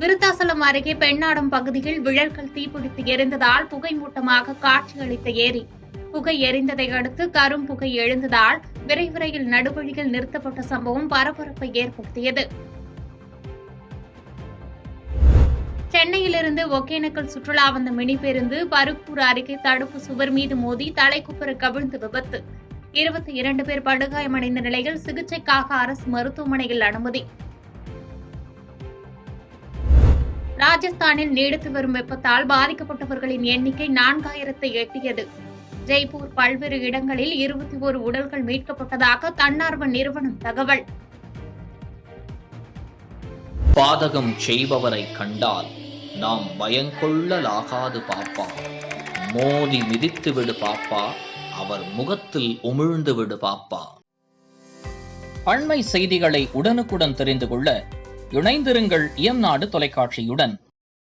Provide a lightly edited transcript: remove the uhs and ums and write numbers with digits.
விருத்தாசலம் அருகே பெண்ணாடம் பகுதியில் விழல்கள் தீப்பிடித்து எரிந்ததால் புகை மூட்டமாக காட்சியளித்த ஏரி. புகை எரிந்ததை அடுத்து கரும்புகை எழுந்ததால் விரைவு ரயில் நடுவழியில் நிறுத்தப்பட்ட சம்பவம் பரபரப்பை ஏற்படுத்தியது. சென்னையிலிருந்து ஒகேனக்கல் சுற்றுலா வந்த மினி பேருந்து பருக்கூர் அருகே தடுப்பு சுவர் மீது மோதி தலைக்குப்புற கவிழ்ந்து விபத்து. 22 பேர் படுகாயமடைந்த நிலையில் சிகிச்சைக்காக அரசு மருத்துவமனையில் அனுமதி. ராஜஸ்தானில் நீடித்து வரும் வெப்பத்தால் பாதிக்கப்பட்டவர்களின் எண்ணிக்கை 4000-ஐ எட்டியது. ஜெய்ப்பூர் பல்வேறு இடங்களில் 21 உடல்கள் மீட்கப்பட்டதாக தன்னார்வ நிறுவனம் தகவல். பாதகம் செய்பவரை கண்டால் நாம் பயங்கொள்ளலாகாது பாப்பா, மோதி மிதித்து விடு பாப்பா, அவர் முகத்தில் உமிழ்ந்து விடு பாப்பா. அண்மை செய்திகளை உடனுக்குடன் தெரிந்து கொள்ள இணைந்திருங்கள் இயம்நாடு தொலைக்காட்சியுடன்.